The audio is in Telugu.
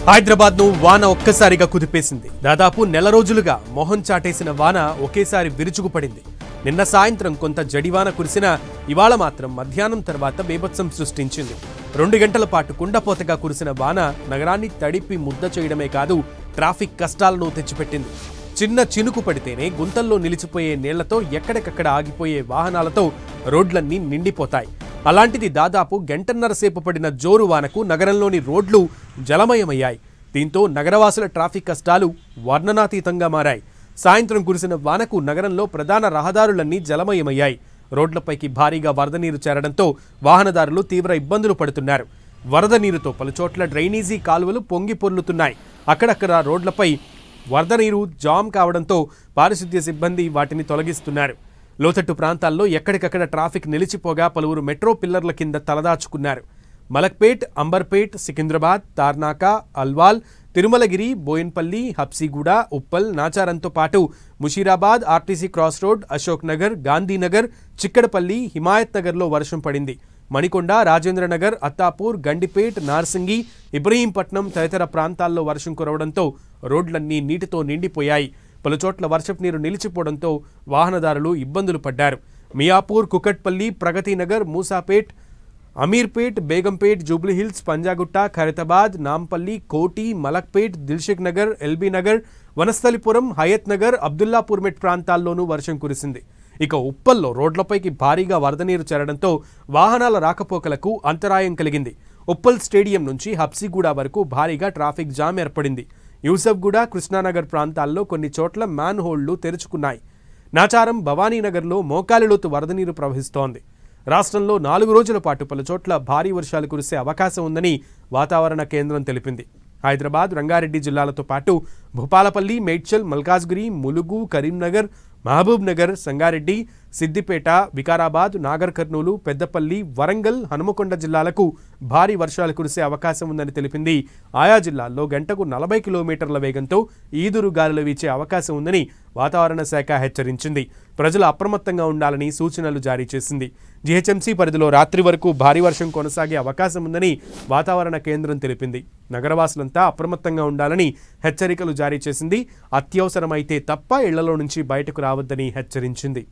హైదరాబాద్ ను వాన ఒక్కసారిగా కుదిపేసింది. దాదాపు నెల రోజులుగా మొహం చాటేసిన వాన ఒకేసారి విరుచుకుపడింది. నిన్న సాయంత్రం కొంత జడివాన కురిసినా ఇవాళ మాత్రం మధ్యాహ్నం తర్వాత బీభత్సం సృష్టించింది. 2 గంటల పాటు కుండపోతగా కురిసిన వాన నగరాన్ని తడిపి ముద్ద చేయడమే కాదు, ట్రాఫిక్ కష్టాలను తెచ్చిపెట్టింది. చిన్న చినుకు పడితేనే గుంతల్లో నిలిచిపోయే నీళ్లతో ఎక్కడికక్కడ ఆగిపోయే వాహనాలతో రోడ్లన్నీ నిండిపోతాయి. అలాంటిది దాదాపు గంటన్నర సేపు పడిన జోరు వానకు నగరంలోని రోడ్లు జలమయమయ్యాయి. దీంతో నగరవాసుల ట్రాఫిక్ కష్టాలు వర్ణనాతీతంగా మారాయి. సాయంత్రం కురిసిన వానకు నగరంలో ప్రధాన రహదారులన్నీ జలమయమయ్యాయి. రోడ్లపైకి భారీగా వరద నీరు చేరడంతో వాహనదారులు తీవ్ర ఇబ్బందులు పడుతున్నారు. వరద నీరుతో పలుచోట్ల డ్రైనేజీ కాలువలు పొంగి పొర్లుతున్నాయి. అక్కడక్కడ రోడ్లపై వరద నీరు జామ్ కావడంతో పారిశుద్ధ్య సిబ్బంది వాటిని తొలగిస్తున్నారు. లోతట్టు ప్రాంతాల్లో ఎక్కడికక్కడ ట్రాఫిక్ నిలిచిపోగా పలువురు మెట్రో పిల్లర్ల కింద తలదాచుకున్నారు. మలక్పేట్, అంబర్పేట్, సికింద్రాబాద్, తార్నాక, అల్వాల్, తిరుమలగిరి, బోయిన్పల్లి, హబ్సిగూడ, ఉప్పల్, నాచారంతో పాటు Musheerabad, RTC cross road, Ashok Nagar, Gandhinagar, Chikkadpally, Himayat నగర్లో వర్షం పడింది. మణికొండ, రాజేంద్రనగర్, అత్తాపూర్, గండిపేట్, నార్సింగి, ఇబ్రహీంపట్నం తదితర ప్రాంతాల్లో వర్షం కురవడంతో రోడ్లన్నీ నీటితో నిండిపోయాయి. పలుచోట్ల వర్షపు నీరు నిలిచిపోవడంతో వాహనదారులు ఇబ్బందులు పడ్డారు. మియాపూర్, కుకట్పల్లి, ప్రగతినగర్, మూసాపేట్, అమీర్పేట్, బేగంపేట్, జూబ్లీహిల్స్, పంజాగుట్ట, ఖైరతాబాద్, నాంపల్లి, కోటి, మలక్పేట్, దిల్షుక్ నగర్, ఎల్బీ నగర్, వనస్థలిపురం, హయత్ నగర్, అబ్దుల్లాపూర్ మెట్ ప్రాంతాల్లోనూ వర్షం కురిసింది. ఇక ఉప్పల్లో రోడ్లపైకి భారీగా వరద నీరు చేరడంతో వాహనాల రాకపోకలకు అంతరాయం కలిగింది. ఉప్పల్ స్టేడియం నుంచి హబ్సిగూడ వరకు భారీగా ట్రాఫిక్ జామ్ ఏర్పడింది. యూసఫ్గూడ, కృష్ణానగర్ ప్రాంతాల్లో కొన్ని చోట్ల మ్యాన్ హోల్డ్లు తెరుచుకున్నాయి. నాచారం, భవానీనగర్లో మోకాలిలోతు వరద నీరు ప్రవహిస్తోంది. రాష్ట్రంలో 4 రోజుల పాటు పలుచోట్ల భారీ వర్షాలు కురిసే అవకాశం ఉందని వాతావరణ కేంద్రం తెలిపింది. హైదరాబాద్, రంగారెడ్డి జిల్లాలతో పాటు భూపాలపల్లి, మేడ్చల్, మల్కాజ్గిరి, ములుగు, కరీంనగర్, మహబూబ్ నగర్, సంగారెడ్డి, సిద్దిపేట, వికారాబాద్, నాగర్ కర్నూలు, పెద్దపల్లి, వరంగల్, హనుమకొండ జిల్లాలకు భారీ వర్షాలు కురిసే అవకాశం ఉందని తెలిపింది. ఆయా జిల్లాల్లో గంటకు 40 కిలోమీటర్ల వేగంతో ఈదురు గాలులు వీచే అవకాశం ఉందని వాతావరణ శాఖ హెచ్చరించింది. ప్రజలు అప్రమత్తంగా ఉండాలని సూచనలు జారీ చేసింది. జీహెచ్ఎంసీ పరిధిలో రాత్రి వరకు భారీ వర్షం కొనసాగే అవకాశం ఉందని వాతావరణ కేంద్రం తెలిపింది. నగరవాసులంతా అప్రమత్తంగా ఉండాలని హెచ్చరికలు జారీ చేసింది. అత్యవసరమైతే తప్ప ఇళ్లలో నుంచి బయటకు రావద్దని హెచ్చరించింది.